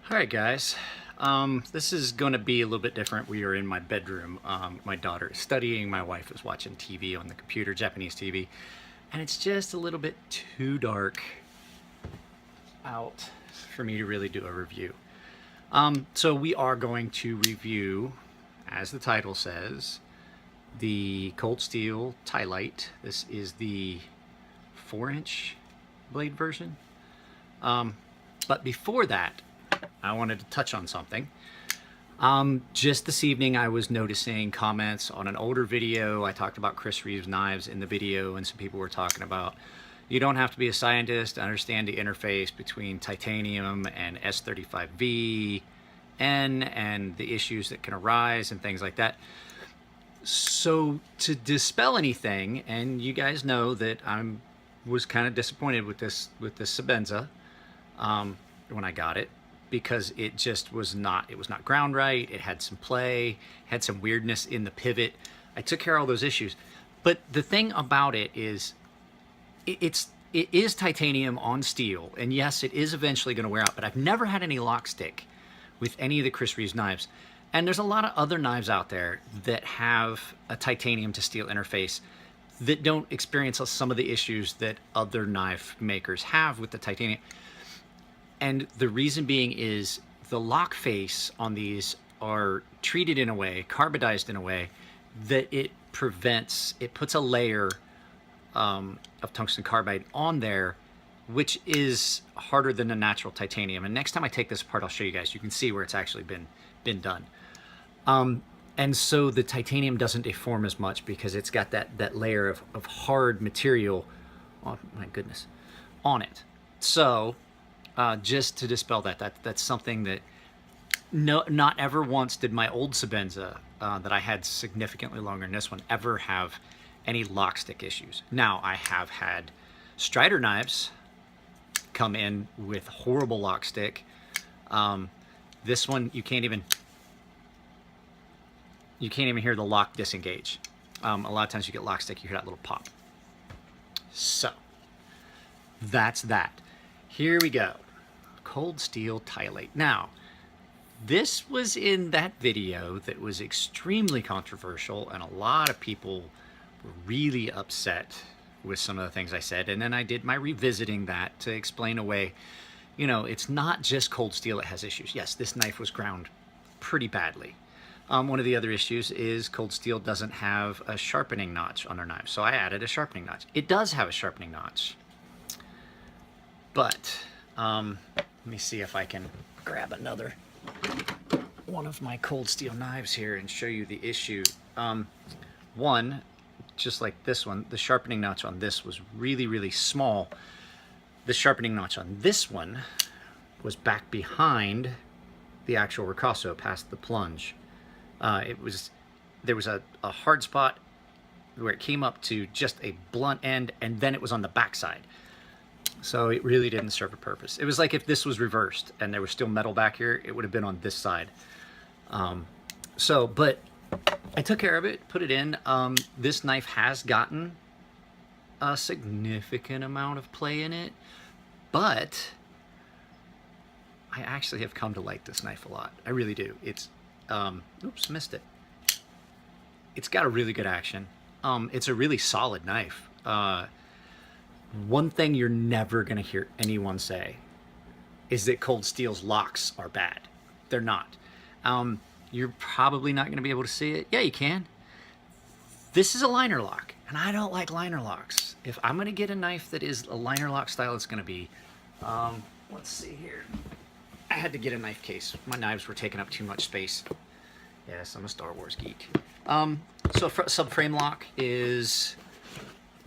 Alright guys, this is going to be a little bit different. We are in my bedroom. My daughter is studying, my wife is watching TV on the computer, Japanese TV, and it's just a little bit too dark out for me to really do a review. So we are going to review, as the title says, the Cold Steel Ti-lite. This is the 4-inch blade version. But before that, I wanted to touch on something. Just this evening, I was noticing comments on an older video. I talked about Chris Reeves knives in the video, and some people were talking about you don't have to be a scientist to understand the interface between titanium and S35V, N, and the issues that can arise and things like that. So to dispel anything, and you guys know that was kind of disappointed with this Sebenza when I got it, because it just was not ground right. It had some play, had some weirdness in the pivot. I took care of all those issues. But the thing about it is it is titanium on steel, and yes, it is eventually going to wear out, but I've never had any lock stick with any of the Chris Reeves knives. And there's a lot of other knives out there that have a titanium to steel interface that don't experience some of the issues that other knife makers have with the titanium. And the reason being is the lock face on these are treated in a way, carbidized in a way, that it puts a layer of tungsten carbide on there, which is harder than a natural titanium. And next time I take this apart, I'll show you guys. You can see where it's actually been done. And so the titanium doesn't deform as much because it's got that layer of hard material, oh my goodness, on it. So just to dispel that's something that not ever once did my old Sebenza that I had significantly longer than this one ever have any lock stick issues. Now, I have had Strider knives come in with horrible lock stick. This one, you can't even hear the lock disengage. A lot of times you get lock stick, you hear that little pop. So that's that. Here we go. Cold Steel Ti-lite. Now, this was in that video that was extremely controversial, and a lot of people were really upset with some of the things I said. And then I did my revisiting that to explain away, you know, it's not just cold steel that has issues. Yes, this knife was ground pretty badly. One of the other issues is cold steel doesn't have a sharpening notch on their knife, so I added a sharpening notch. It does have a sharpening notch, but let me see if I can grab another one of my cold steel knives here and show you the issue. One, just like this one, the sharpening notch on this was really, really small. The sharpening notch on this one was back behind the actual ricasso, past the plunge. There was a hard spot where it came up to just a blunt end, and then it was on the backside. So it really didn't serve a purpose. It was like if this was reversed and there was still metal back here, it would have been on this side. But I took care of it, put it in. This knife has gotten a significant amount of play in it, but I actually have come to like this knife a lot. I really do. It's, oops, missed it. It's got a really good action. It's a really solid knife. One thing you're never going to hear anyone say is that cold steel's locks are bad. They're not. You're probably not going to be able to see it. Yeah, you can. This is a liner lock, and I don't like liner locks. If I'm going to get a knife that is a liner lock style, it's going to be, let's see here. I had to get a knife case. My knives were taking up too much space. Yes, I'm a Star Wars geek. So subframe lock is...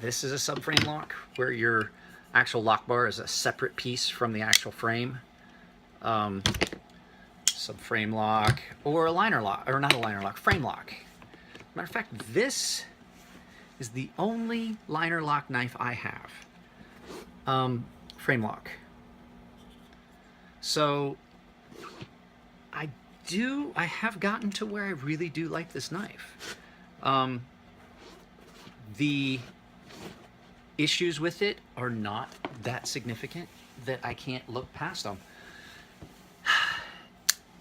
This is a subframe lock where your actual lock bar is a separate piece from the actual frame. Subframe lock, or a liner lock, or not a liner lock, frame lock. Matter of fact, this is the only liner lock knife I have. Frame lock. So I have gotten to where I really do like this knife. The issues with it are not that significant that I can't look past them.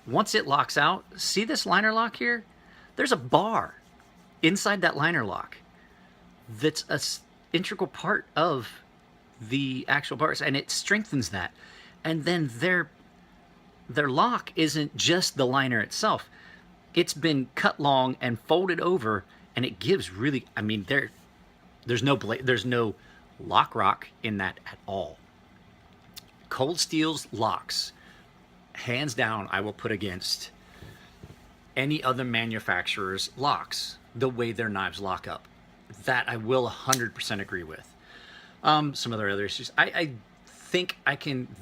once it locks out, see this liner lock here? There's a bar inside that liner lock that's a integral part of the actual bars, and it strengthens that. And then their lock isn't just the liner itself. It's been cut long and folded over, and it gives really, I mean, there's no lock rock in that at all. Cold Steel's locks, hands down, I will put against any other manufacturer's locks, the way their knives lock up. That I will 100% agree with. Some other issues. I think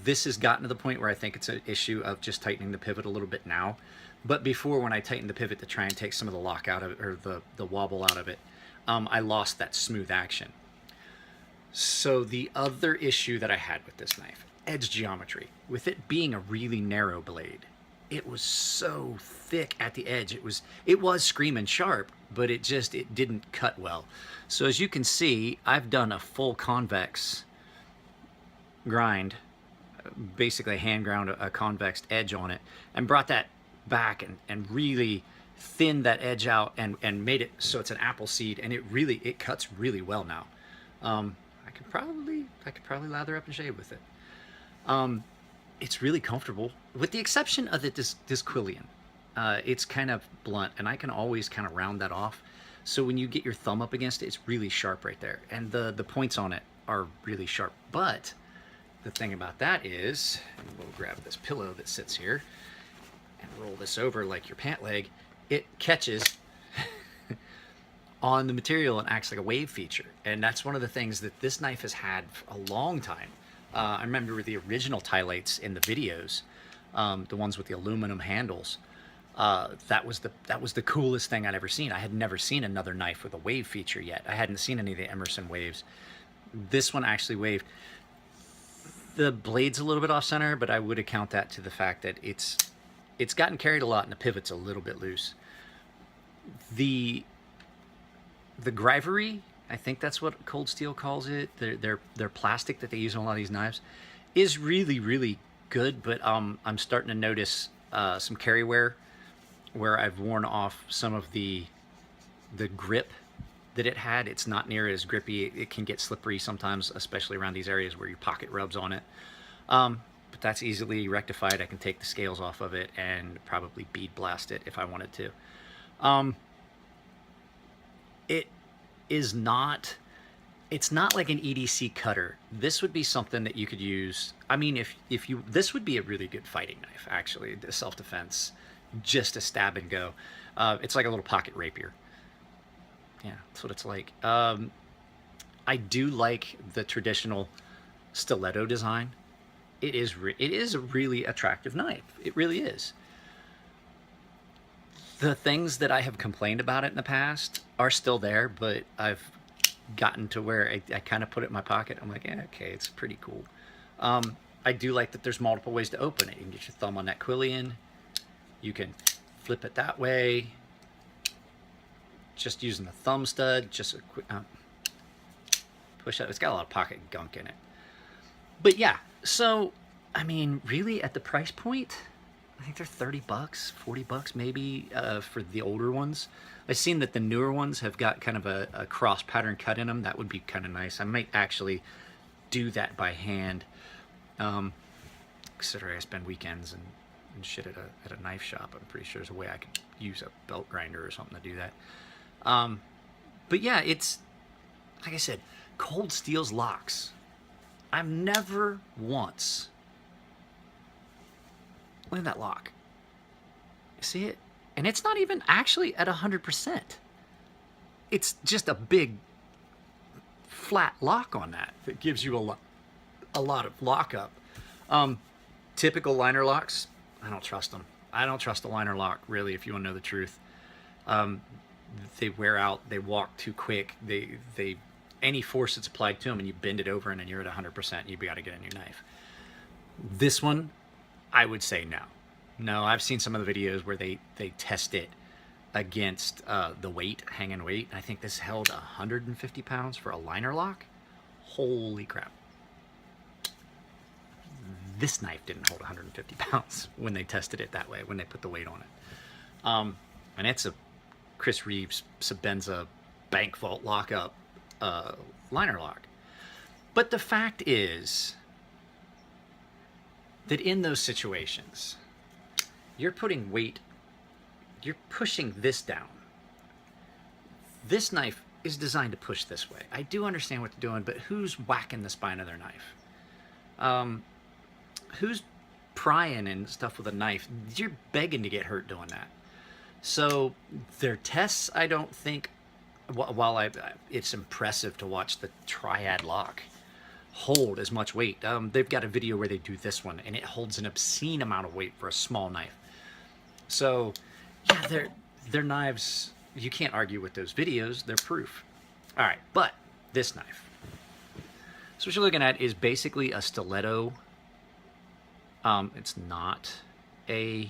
this has gotten to the point where I think it's an issue of just tightening the pivot a little bit now. But before, when I tightened the pivot to try and take some of the lock out of it, or the wobble out of it, I lost that smooth action. So the other issue that I had with this knife, edge geometry. With it being a really narrow blade, it was so thick at the edge. It was screaming sharp, but it didn't cut well. So as you can see, I've done a full convex grind, basically hand ground a convex edge on it, and brought that back and really thinned that edge out and made it so it's an apple seed, and it cuts really well now. I could probably lather up and shave with it. It's really comfortable, with the exception of this Quillian. It's kind of blunt, and I can always kind of round that off. So when you get your thumb up against it, it's really sharp right there, and the points on it are really sharp. But the thing about that is, and we'll grab this pillow that sits here and roll this over like your pant leg, it catches on the material and acts like a wave feature. And that's one of the things that this knife has had for a long time. I remember with the original Ti-lites in the videos, the ones with the aluminum handles, that was the coolest thing I'd ever seen. I had never seen another knife with a wave feature yet. I hadn't seen any of the Emerson waves. This one actually waved. The blade's a little bit off center, but I would account that to the fact that it's gotten carried a lot and the pivot's a little bit loose. The Grivery, I think that's what Cold Steel calls it, their plastic that they use on a lot of these knives, is really, really good, but I'm starting to notice some carry wear where I've worn off some of the grip that it had. It's not near as grippy. It can get slippery sometimes, especially around these areas where your pocket rubs on it. But that's easily rectified. I can take the scales off of it and probably bead blast it if I wanted to. It's not like an EDC cutter. This would be something that you could use. I mean, this would be a really good fighting knife, actually, self-defense, just a stab and go. It's like a little pocket rapier. Yeah, that's what it's like. I do like the traditional stiletto design. It is a really attractive knife. It really is. The things that I have complained about it in the past are still there, but I've gotten to where I kind of put it in my pocket. I'm like, yeah, okay, it's pretty cool. I do like that there's multiple ways to open it. You can get your thumb on that Quillian. You can flip it that way, just using the thumb stud, just a quick push up. It's got a lot of pocket gunk in it. But yeah, so, I mean, really at the price point, I think they're 30 bucks, 40 bucks maybe for the older ones. I've seen that the newer ones have got kind of a cross pattern cut in them. That would be kind of nice. I might actually do that by hand. Considering I spend weekends and shit at a knife shop, I'm pretty sure there's a way I could use a belt grinder or something to do that. But yeah, it's, like I said, Cold Steel's locks. I've never once... Look at that lock. You see it? And it's not even actually at 100%. It's just a big flat lock on that gives you a lot of lockup. Typical liner locks, I don't trust them. I don't trust a liner lock, really, if you want to know the truth. They wear out, they walk too quick, they any force that's applied to them and you bend it over and then you're at 100%, you've got to get a new knife. This one, I would say no. No, I've seen some of the videos where they test it against the weight, hanging weight. I think this held 150 pounds for a liner lock. Holy crap. this knife didn't hold 150 pounds when they tested it that way, when they put the weight on it. And it's a Chris Reeves Sebenza bank vault lockup liner lock. But the fact is that in those situations, you're putting weight, you're pushing this down. This knife is designed to push this way. I do understand what they're doing, but who's whacking the spine of their knife? Who's prying and stuff with a knife? You're begging to get hurt doing that. So their tests, I don't think, while it's impressive to watch the triad lock hold as much weight. They've got a video where they do this one, and it holds an obscene amount of weight for a small knife. So, yeah, they're knives. You can't argue with those videos. They're proof. All right, but this knife. So what you're looking at is basically a stiletto. It's not a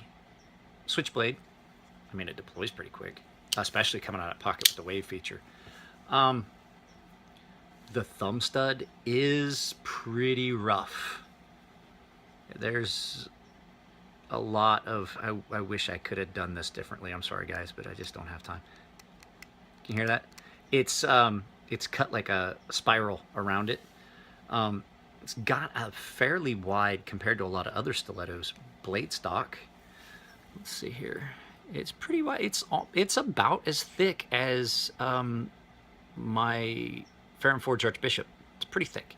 switchblade. I mean, it deploys pretty quick, especially coming out of pocket with the wave feature. The thumb stud is pretty rough. There's a lot of, I wish I could have done this differently. I'm sorry guys, but I just don't have time. Can you hear that? It's cut like a spiral around it. It's got a fairly wide, compared to a lot of other stilettos, blade stock. Let's see here. It's pretty wide. It's about as thick as my Farron Forge Archbishop. It's pretty thick.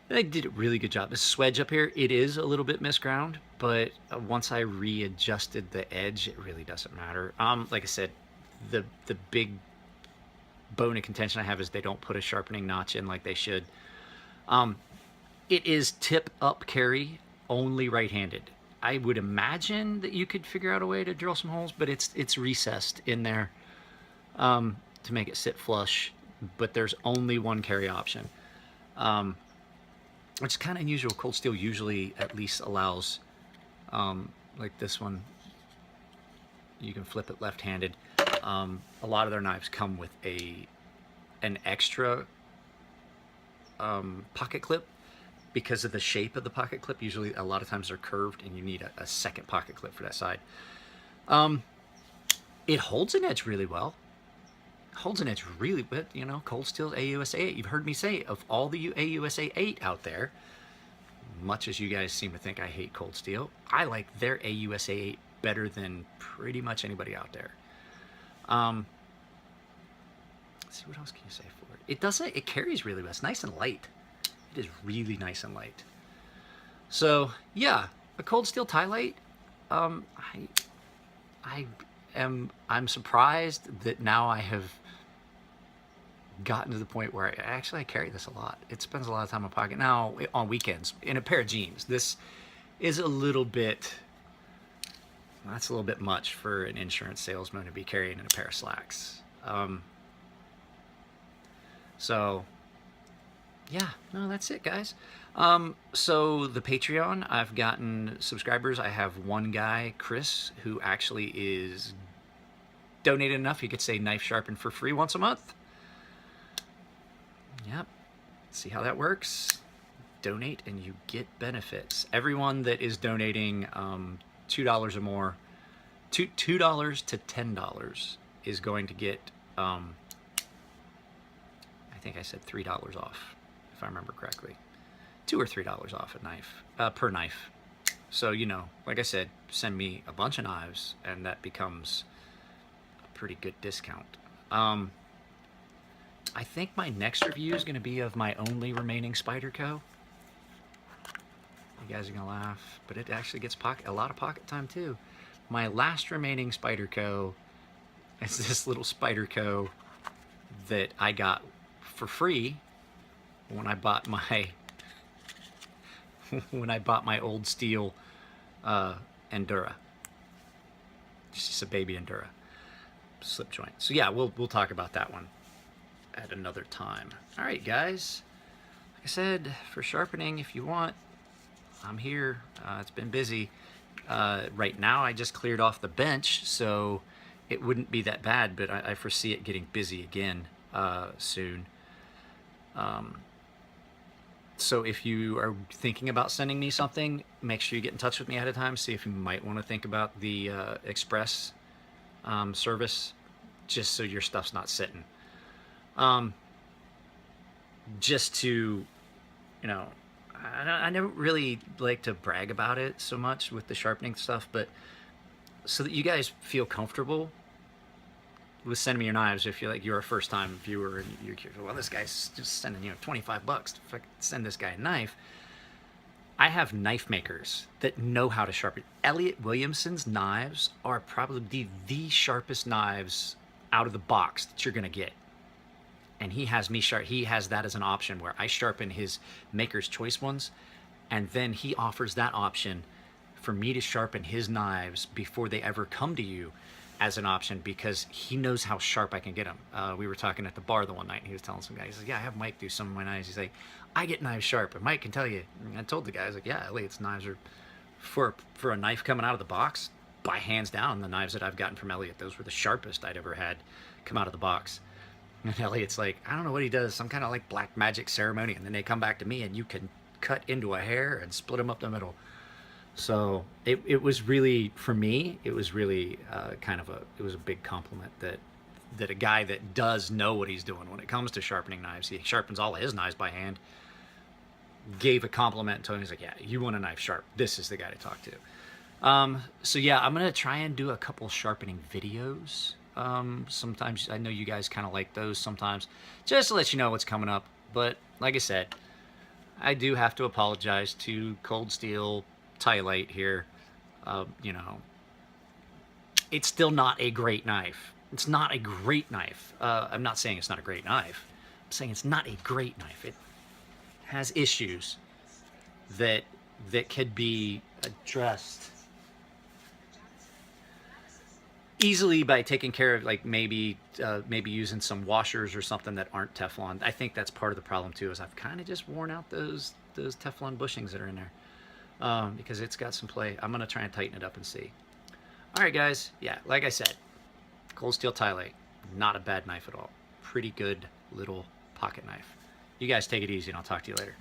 They did a really good job. This swedge up here, it is a little bit misground, but once I readjusted the edge, it really doesn't matter. Like I said, the big bone of contention I have is they don't put a sharpening notch in like they should. It is tip up carry, only right-handed. I would imagine that you could figure out a way to drill some holes, but it's recessed in there to make it sit flush. But there's only one carry option, which is kind of unusual. Cold steel usually at least allows, like this one, you can flip it left-handed. A lot of their knives come with an extra pocket clip because of the shape of the pocket clip. Usually, a lot of times they're curved, and you need a second pocket clip for that side. It holds an edge really well. Holds an edge really, but you know, Cold Steel's AUSA 8. You've heard me say, of all the AUSA 8 out there, much as you guys seem to think I hate Cold Steel, I like their AUSA 8 better than pretty much anybody out there. Let's see, what else can you say for it? It carries really well. It's nice and light. It is really nice and light. So yeah, a Cold Steel Ti-lite. I'm surprised that now I have gotten to the point where I carry this a lot. It spends a lot of time in my pocket. Now, on weekends, in a pair of jeans, this is a little bit, that's a little bit much for an insurance salesman to be carrying in a pair of slacks. So, yeah, no, that's it, guys. So the Patreon, I've gotten subscribers. I have one guy, Chris, who actually is donated enough he could say knife sharpen for free once a month. Yep. See how that works? Donate and you get benefits. Everyone that is donating $2 or more, $2 to $10 is going to get, I think I said $3 off, if I remember correctly. $2 or $3 off a knife, per knife. So, you know, like I said, send me a bunch of knives and that becomes a pretty good discount. I think my next review is going to be of my only remaining Spyderco. You guys are going to laugh, but it actually gets a lot of pocket time too. My last remaining Spyderco is this little Spyderco that I got for free when I bought my old steel Endura. Just a baby Endura slip joint. So yeah, we'll talk about that one at another time. All right, guys. Like I said, for sharpening, if you want, I'm here. It's been busy. Right now, I just cleared off the bench, so it wouldn't be that bad, but I foresee it getting busy again soon. So So if you are thinking about sending me something, make sure you get in touch with me ahead of time. See if you might want to think about the express service, just so your stuff's not sitting. Just to, you know, I never really like to brag about it so much with the sharpening stuff, but so that you guys feel comfortable with sending me your knives. If you're like, you're a first time viewer and you're curious, well, this guy's just sending, you know, $25 to send this guy a knife. I have knife makers that know how to sharpen. Elliot Williamson's knives are probably the sharpest knives out of the box that you're gonna get. And he has me sharp. He has that as an option where I sharpen his Maker's Choice ones, and then he offers that option for me to sharpen his knives before they ever come to you as an option, because he knows how sharp I can get them. We were talking at the bar the one night, and he was telling some guy, he's like, yeah, I have Mike do some of my knives. He's like, I get knives sharp, and Mike can tell you. And I told the guy, I was like, yeah, Elliot's knives are, for a knife coming out of the box, by hands down, the knives that I've gotten from Elliot, those were the sharpest I'd ever had come out of the box. And Elliot's like, I don't know what he does, some kind of like black magic ceremony, and then they come back to me and you can cut into a hair and split them up the middle. So it was really, for me, it was really it was a big compliment that a guy that does know what he's doing when it comes to sharpening knives, he sharpens all of his knives by hand, gave a compliment and told him, he's like, yeah, you want a knife sharp, this is the guy to talk to. So yeah, I'm gonna try and do a couple sharpening videos. Sometimes I know you guys kind of like those sometimes, just to let you know what's coming up. But like I said, I do have to apologize to Cold Steel Ti-lite here. You know, it's still not a great knife. It's not a great knife. I'm not saying it's not a great knife. I'm saying it's not a great knife. It has issues that could be addressed easily by taking care of, like maybe using some washers or something that aren't Teflon. I think that's part of the problem too, is I've kind of just worn out those Teflon bushings that are in there, because it's got some play. I'm gonna try and tighten it up and see. All right, guys. Yeah, like I said, Cold Steel Ti-lite, not a bad knife at all. Pretty good little pocket knife. You guys take it easy, and I'll talk to you later.